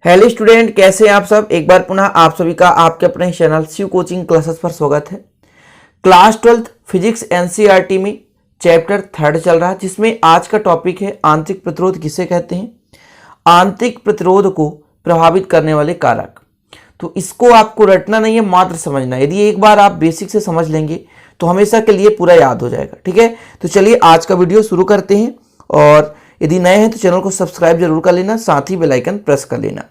Hello student, कैसे हैं आप सब। एक बार पुनः आप सभी का आपके अपने चैनल शिव कोचिंग क्लासेस पर स्वागत है। क्लास 12 फिजिक्स एनसीईआरटी में चैप्टर 3 चल रहा है, जिसमें आज का टॉपिक है आंतरिक प्रतिरोध किसे कहते हैं, आंतरिक प्रतिरोध को प्रभावित करने वाले कारक। तो इसको आपको रटना नहीं है, मात्र समझना है। यदि एक बार आप बेसिक से समझ लेंगे तो हमेशा के लिए पूरा याद हो जाएगा। ठीक है, तो चलिए आज का वीडियो शुरू करते हैं। और यदि नए हैं तो चैनल को सब्सक्राइब जरूर कर लेना, साथ ही बेल आइकन प्रेस कर लेना।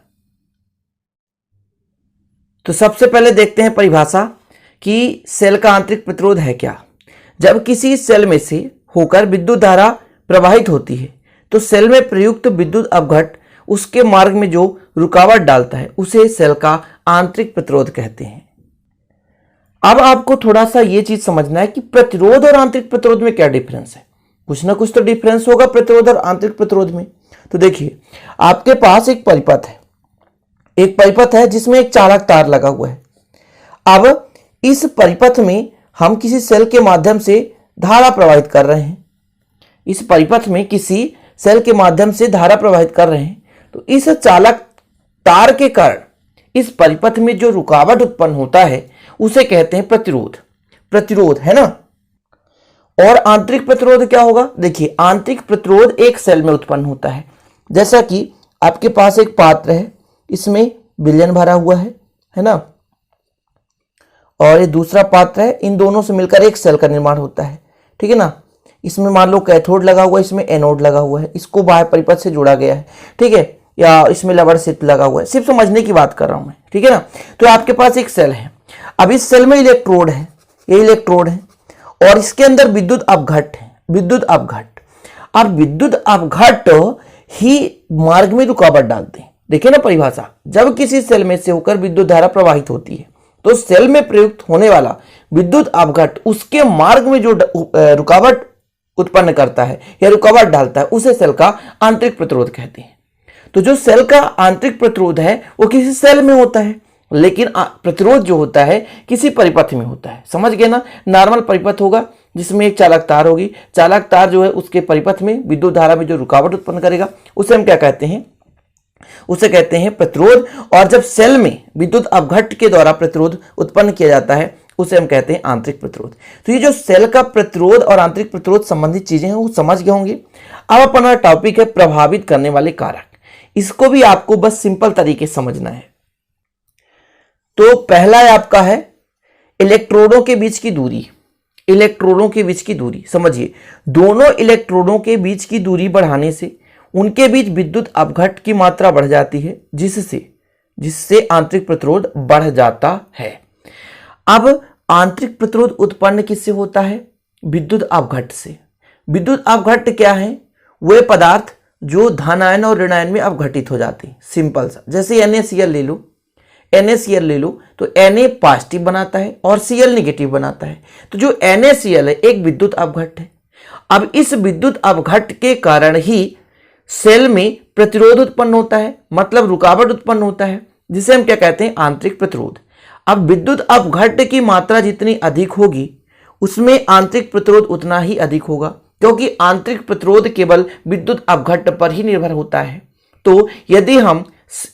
तो सबसे पहले देखते हैं परिभाषा कि सेल का आंतरिक प्रतिरोध है क्या। जब किसी सेल में से होकर विद्युत धारा प्रवाहित होती है तो सेल में प्रयुक्त विद्युत अपघट उसके मार्ग में जो रुकावट डालता है उसे सेल का आंतरिक प्रतिरोध कहते हैं। अब आपको थोड़ा सा यह चीज समझना है कि प्रतिरोध और आंतरिक प्रतिरोध में क्या डिफरेंस है। कुछ ना कुछ तो डिफरेंस होगा प्रतिरोध और आंतरिक प्रतिरोध में। तो देखिए, आपके पास एक परिपथ है जिसमें एक चालक तार लगा हुआ है। अब इस परिपथ में हम किसी सेल के माध्यम से धारा प्रवाहित कर रहे हैं। इस परिपथ में किसी सेल के माध्यम से धारा प्रवाहित कर रहे हैं, तो इस चालक तार के कारण इस परिपथ में जो रुकावट उत्पन्न होता है उसे कहते हैं प्रतिरोध है ना। और आंतरिक प्रतिरोध क्या होगा। देखिए, आंतरिक प्रतिरोध एक सेल में उत्पन्न होता है। जैसा कि आपके पास एक पात्र है, इसमें विलयन भरा हुआ है ना, और ये दूसरा पात्र है। इन दोनों से मिलकर एक सेल का निर्माण होता है। ठीक है ना। इसमें मान लो कैथोड लगा हुआ है, इसमें एनोड लगा हुआ है, इसको बाह्य परिपथ से जोड़ा गया है। ठीक है, या इसमें लवण क्षेत्र लगा हुआ है। सिर्फ समझने की बात कर रहा हूं मैं। ठीक है ना। तो आपके पास एक सेल है। अब इस सेल में इलेक्ट्रोड है, ये इलेक्ट्रोड है, और इसके अंदर विद्युत अपघट है, अब विद्युत अपघट ही मार्ग में रुकावट डालते हैं। देखिए ना परिभाषा, जब किसी सेल में से होकर विद्युत धारा प्रवाहित होती है तो सेल में प्रयुक्त होने वाला विद्युत अपघट उसके मार्ग में जो रुकावट उत्पन्न करता है या रुकावट डालता है उसे सेल का आंतरिक प्रतिरोध कहते हैं। तो जो सेल का आंतरिक प्रतिरोध है वो किसी सेल में होता है, लेकिन प्रतिरोध जो होता है किसी परिपथ में होता है। समझ गए ना। नॉर्मल परिपथ होगा जिसमें एक चालक तार होगी। चालक तार जो है उसके परिपथ में विद्युत धारा में जो रुकावट उत्पन्न करेगा उसे हम क्या कहते हैं, उसे कहते हैं प्रतिरोध। और जब सेल में विद्युत अपघट के द्वारा प्रतिरोध उत्पन्न किया जाता है उसे हम कहते हैं आंतरिक प्रतिरोध। तो ये जो सेल का प्रतिरोध और आंतरिक प्रतिरोध संबंधित चीजें हैं वो समझ गए होंगे। अब अपना टॉपिक है प्रभावित करने वाले कारक। इसको भी आपको बस सिंपल तरीके से समझना है। तो पहला आपका है इलेक्ट्रोडों के बीच की दूरी। समझिए, दोनों इलेक्ट्रोडों के बीच की दूरी बढ़ाने से उनके बीच विद्युत अपघट की मात्रा बढ़ जाती है, जिससे आंतरिक प्रतिरोध बढ़ जाता है। अब आंतरिक प्रतिरोध उत्पन्न किससे होता है, विद्युत अपघट से। विद्युत अपघट क्या है, वे पदार्थ जो धनायन और ऋणायन में अपघटित हो जाते हैं। सिंपल सा, जैसे NaCl ले लो तो Na पॉजिटिव बनाता है और Cl निगेटिव बनाता है। तो जो NaCl है एक विद्युत अपघट है। अब इस विद्युत अपघट के कारण ही सेल में प्रतिरोध उत्पन्न होता है, मतलब रुकावट उत्पन्न होता है, जिसे हम क्या कहते हैं, आंतरिक प्रतिरोध। अब विद्युत अपघट की मात्रा जितनी अधिक होगी उसमें आंतरिक प्रतिरोध उतना ही अधिक होगा, क्योंकि आंतरिक प्रतिरोध केवल विद्युत अपघट पर ही निर्भर होता है। तो यदि हम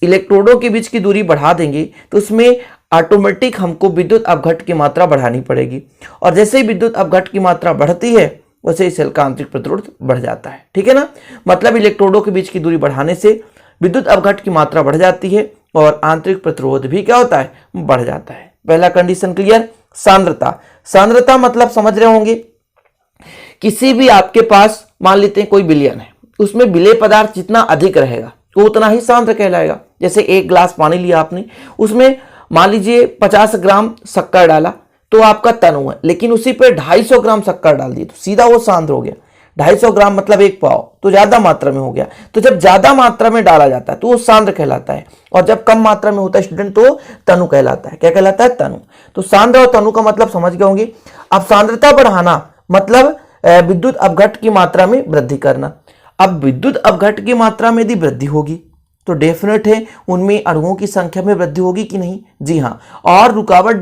इलेक्ट्रोडों के बीच की दूरी बढ़ा देंगे तो उसमें ऑटोमेटिक हमको विद्युत अपघट की मात्रा बढ़ानी पड़ेगी, और जैसे ही विद्युत अपघट की मात्रा बढ़ती है वैसे ही सेल का आंतरिक प्रतिरोध बढ़ जाता है। ठीक है ना। मतलब इलेक्ट्रोडों के बीच की दूरी बढ़ाने से विद्युत अपघट की मात्रा बढ़ जाती है और आंतरिक प्रतिरोध भी क्या होता है, बढ़ जाता है। पहला कंडीशन क्लियर। सांद्रता मतलब समझ रहे होंगे, किसी भी आपके पास मान लेते हैं कोई विलयन है, उसमें विलेय पदार्थ जितना अधिक रहेगा वो उतना ही सांद्र कहलाएगा। जैसे एक ग्लास पानी लिया आपने, उसमें मान लीजिए 50 ग्राम शक्कर डाला तो आपका तनु है, लेकिन उसी पे 250 ग्राम शक्कर डाल दी तो सीधा वो सांद्र हो गया। 250 ग्राम मतलब 1 पाव, तो ज्यादा मात्रा में हो गया। तो जब ज्यादा मात्रा में डाला जाता है तो वो सांद्र कहलाता है, और जब कम मात्रा में होता है स्टूडेंट तो तनु कहलाता है। क्या कहलाता है, तनु। तो सांद्र और तनु का मतलब समझ गए होंगे। अब सांद्रता बढ़ाना मतलब विद्युत अपघट की मात्रा में वृद्धि करना। अब विद्युत अपघट की मात्रा में यदि वृद्धि होगी तो डेफिनेट है उनमें अणुओं की संख्या में वृद्धि होगी कि नहीं, जी हाँ। और रुकावट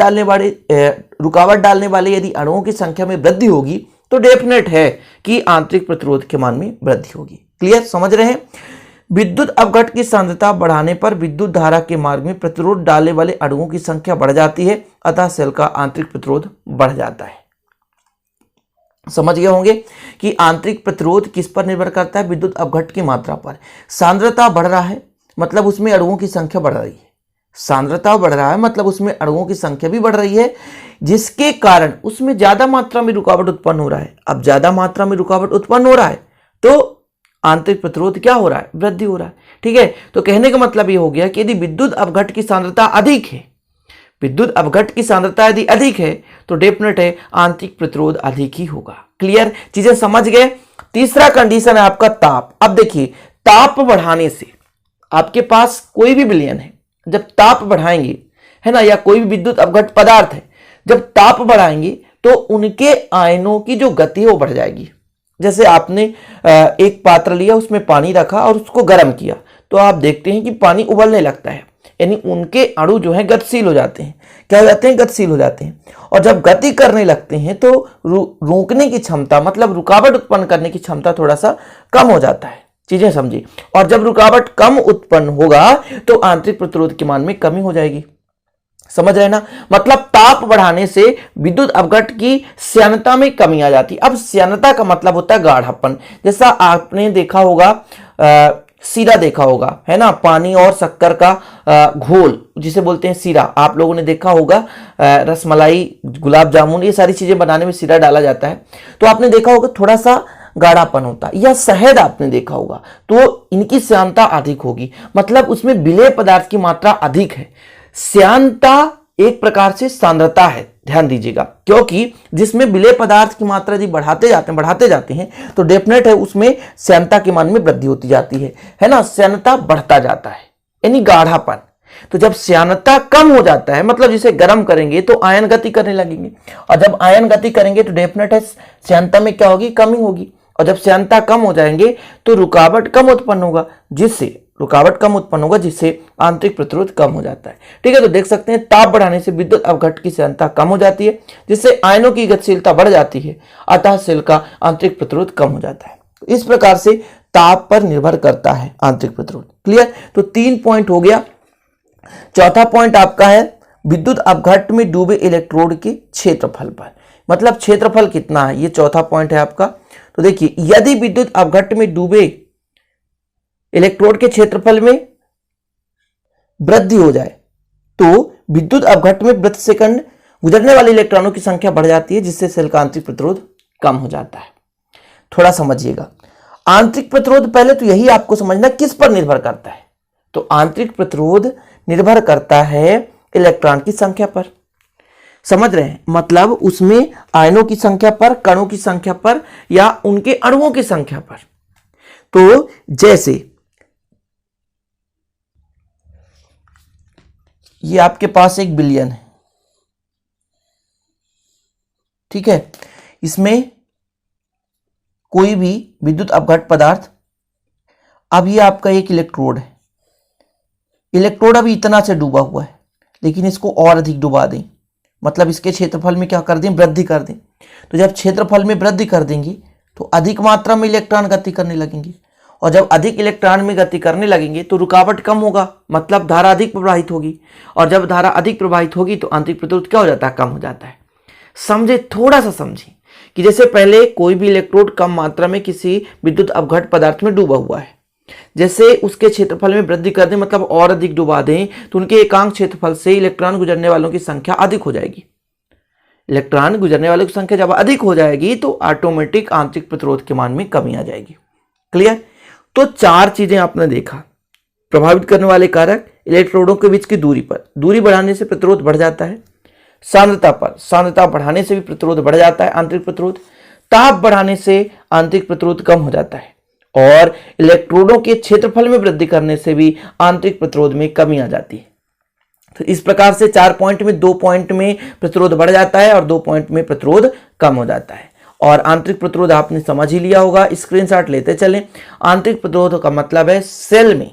डालने वाले यदि अणुओं की संख्या में वृद्धि होगी तो डेफिनेट है कि आंतरिक प्रतिरोध के मान में वृद्धि होगी। क्लियर, समझ रहे हैं। विद्युत अपघट की सांद्रता बढ़ाने पर विद्युत धारा के मार्ग में प्रतिरोध डालने वाले अणुओं की संख्या बढ़ जाती है, अतः सेल का आंतरिक प्रतिरोध बढ़ जाता है। समझ गए होंगे कि आंतरिक प्रतिरोध किस पर निर्भर करता है? विद्युत अपघट की मात्रा पर। सांद्रता बढ़ रहा है मतलब उसमें अणुओं की संख्या बढ़ रही है, सांद्रता बढ़ रहा है मतलब उसमें अणुओं की संख्या भी बढ़ रही है, जिसके कारण उसमें ज्यादा मात्रा में रुकावट उत्पन्न हो रहा है। अब ज्यादा मात्रा में रुकावट उत्पन्न हो रहा है तो आंतरिक प्रतिरोध क्या हो रहा है? वृद्धि हो रहा है। ठीक है, तो कहने का मतलब ये हो गया कि यदि विद्युत अपघट की सांद्रता अधिक है, विद्युत अपघट की सांद्रता यदि अधिक है तो डेफिनेट है आंतरिक प्रतिरोध अधिक ही होगा। क्लियर, चीजें समझ गए। तीसरा कंडीशन है आपका ताप। अब देखिए, ताप बढ़ाने से आपके पास कोई भी विलयन है, जब ताप बढ़ाएंगे है ना, या कोई भी विद्युत अपघट पदार्थ है, जब ताप बढ़ाएंगे तो उनके आयनों की जो गति है वो बढ़ जाएगी। जैसे आपने एक पात्र लिया, उसमें पानी रखा और उसको गर्म किया, तो आप देखते हैं कि पानी उबलने लगता है, यानी उनके अणु जो है गतिशील हो जाते हैं। क्या हो जाते हैं? गतिशील हो जाते हैं। और जब गति करने लगते हैं तो रोकने की क्षमता मतलब रुकावट उत्पन्न करने की क्षमता थोड़ा सा कम हो जाता है। चीजें समझिए। और जब रुकावट कम उत्पन्न होगा तो आंतरिक प्रतिरोध के मान में कमी हो जाएगी। समझ रहे ना? मतलब ताप बढ़ाने से विद्युत अपघट की श्यानता में कमी आ जाती है। अब श्यानता का मतलब होता है गाढ़ापन। जैसा आपने देखा होगा, सीरा देखा होगा है ना, पानी और शक्कर का घोल जिसे बोलते हैं सीरा। आप लोगों ने देखा होगा रसमलाई, गुलाब जामुन, ये सारी चीजें बनाने में सीरा डाला जाता है, तो आपने देखा होगा थोड़ा सा गाढ़ापन होता है। या शहद आपने देखा होगा, तो इनकी श्यानता अधिक होगी, मतलब उसमें विलेय पदार्थ की मात्रा अधिक है। श्यानता एक प्रकार से सांद्रता है, ध्यान दीजिएगा, क्योंकि जिसमें विलेय पदार्थ की मात्रा यदि बढ़ाते जाते हैं तो डेफिनेट है उसमें श्यानता के मान में वृद्धि होती जाती है ना, श्यानता बढ़ता जाता है, यानी गाढ़ापन। तो जब श्यानता कम हो जाता है मतलब जिसे गर्म करेंगे तो आयन गति करने लगेंगे, और जब आयन गति करेंगे तो डेफिनेट है श्यानता में क्या होगी? कमी होगी। और जब श्यानता कम हो जाएंगे तो रुकावट कम उत्पन्न होगा, जिससे आंतरिक प्रतिरोध कम हो जाता है। ठीक है, तो देख सकते हैं ताप बढ़ाने से विद्युत अपघट की श्यानता कम हो जाती है, जिससे आयनों की गतिशीलता बढ़ जाती है, अतः सेल का आंतरिक प्रतिरोध कम हो जाता है। इस प्रकार से ताप पर निर्भर करता है आंतरिक प्रतिरोध। क्लियर? तो 3 पॉइंट हो गया। चौथा पॉइंट आपका है विद्युत अपघट में डूबे इलेक्ट्रोड के क्षेत्रफल पर, मतलब क्षेत्रफल कितना है, ये चौथा पॉइंट है आपका। तो देखिए, यदि विद्युत अपघट में डूबे इलेक्ट्रोड के क्षेत्रफल में वृद्धि हो जाए तो विद्युत अपघट में प्रति सेकंड गुजरने वाले इलेक्ट्रॉनों की संख्या बढ़ जाती है, जिससे सेल का आंतरिक प्रतिरोध कम हो जाता है। थोड़ा समझिएगा, आंतरिक प्रतिरोध पहले तो यही आपको समझना किस पर निर्भर करता है। तो आंतरिक प्रतिरोध निर्भर करता है इलेक्ट्रॉन की संख्या पर। समझ रहे हैं? मतलब उसमें आयनों की संख्या पर, कणों की संख्या पर, या उनके अणुओं की संख्या पर। तो जैसे ये आपके पास एक बिलियन है, ठीक है, इसमें कोई भी विद्युत अपघट पदार्थ, अब ये आपका एक इलेक्ट्रोड है, इलेक्ट्रोड अभी इतना से डूबा हुआ है, लेकिन इसको और अधिक डुबा दें, मतलब इसके क्षेत्रफल में क्या कर दें? वृद्धि कर दें। तो जब क्षेत्रफल में वृद्धि कर देंगे तो अधिक मात्रा में इलेक्ट्रॉन गति करने लगेंगे, और जब अधिक इलेक्ट्रॉन में गति करने लगेंगे तो रुकावट कम होगा, मतलब धारा अधिक प्रवाहित होगी, और जब धारा अधिक प्रवाहित होगी तो आंतरिक प्रतिरोध क्या हो जाता है? कम हो जाता है। समझे? थोड़ा सा समझे कि जैसे पहले कोई भी इलेक्ट्रोड कम मात्रा में किसी विद्युत अपघट पदार्थ में डूबा हुआ है, जैसे उसके क्षेत्रफल में वृद्धि कर दें, मतलब और अधिक डुबा दें, तो उनके एकांक क्षेत्रफल से इलेक्ट्रॉन गुजरने वालों की संख्या अधिक हो जाएगी। इलेक्ट्रॉन गुजरने वालों की संख्या जब अधिक हो जाएगी तो ऑटोमेटिक आंतरिक प्रतिरोध के मान में कमी आ जाएगी। क्लियर? तो 4 चीजें आपने देखा। प्रभावित करने वाले कारक, इलेक्ट्रोडों के बीच की दूरी पर, दूरी बढ़ाने से प्रतिरोध बढ़ जाता है। सांद्रता पर, सांद्रता बढ़ाने से भी प्रतिरोध बढ़ जाता है आंतरिक प्रतिरोध। ताप बढ़ाने से आंतरिक प्रतिरोध कम हो जाता है, और इलेक्ट्रोडों के क्षेत्रफल में वृद्धि करने से भी आंतरिक प्रतिरोध में कमी आ जाती है। तो इस प्रकार से 4 पॉइंट में 2 पॉइंट में प्रतिरोध बढ़ जाता है और 2 पॉइंट में प्रतिरोध कम हो जाता है। और आंतरिक प्रतिरोध आपने समझ ही लिया होगा, स्क्रीनशॉट लेते चलें। आंतरिक प्रतिरोध का मतलब है सेल में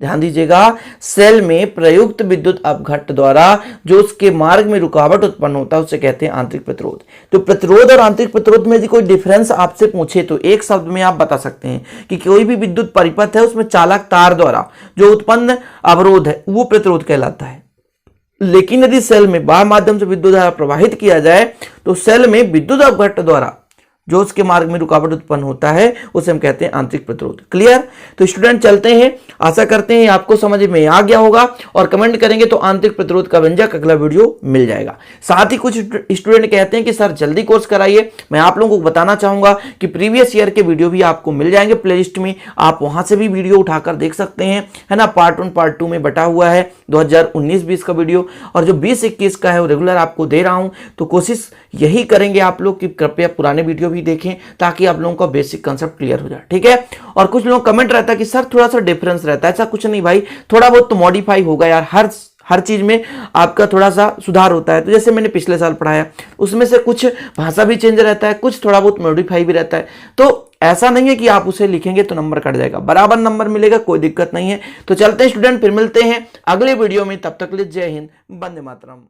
ध्यान दीजिएगा, सेल में प्रयुक्त विद्युत अपघट्ट द्वारा जो उसके मार्ग में रुकावट उत्पन्न होता है उसे कहते हैं आंतरिक प्रतिरोध। तो प्रतिरोध और आंतरिक प्रतिरोध में यदि कोई डिफरेंस आपसे पूछे तो एक शब्द में आप बता सकते हैं कि कोई भी विद्युत परिपथ है उसमें चालक तार द्वारा जो उत्पन्न अवरोध है वो प्रतिरोध कहलाता है। लेकिन यदि सेल में बाह्य माध्यम से विद्युत धारा प्रवाहित किया जाए तो सेल में विद्युत अपघट्ट द्वारा जो उसके मार्ग में रुकावट उत्पन्न होता है उसे हम कहते हैं आंतरिक प्रतिरोध। क्लियर? तो स्टूडेंट चलते हैं, आशा करते हैं आपको समझ में आ गया होगा और कमेंट करेंगे तो आंतरिक प्रतिरोध का व्यंजक अगला वीडियो मिल जाएगा। साथ ही कुछ स्टूडेंट कहते हैं कि सर जल्दी कोर्स कराइए। मैं आप लोगों को बताना चाहूंगा कि प्रीवियस ईयर के वीडियो भी आपको मिल जाएंगे प्लेलिस्ट में, आप वहां से भी वीडियो उठाकर देख सकते हैं, है ना। पार्ट 1 पार्ट 2 में बटा हुआ है 2019-20 का वीडियो, और जो 20-21 का है वो रेगुलर आपको दे रहा हूं। तो कोशिश यही करेंगे आप लोग कि कृपया पुराने वीडियो भी देखें ताकि आप लोगों का बेसिक कांसेप्ट क्लियर हो जाए, ठीक है। और कुछ लोगों का कमेंट रहता है कि सर थोड़ा सा डिफरेंस रहता है, ऐसा कुछ नहीं भाई, थोड़ा बहुत तो मॉडिफाई होगा यार, हर चीज में आपका थोड़ा सा सुधार होता है। तो जैसे मैंने पिछले साल पढ़ाया उसमें से कुछ भाषा भी चेंज रहता है, कुछ थोड़ा बहुत मॉडिफाई भी रहता है। तो ऐसा नहीं है कि आप उसे लिखेंगे तो नंबर कट जाएगा, बराबर नंबर मिलेगा, कोई दिक्कत नहीं है। तो चलते हैं स्टूडेंट, फिर मिलते हैं अगले वीडियो में, तब तक के लिए जय हिंद, वंदे मातरम।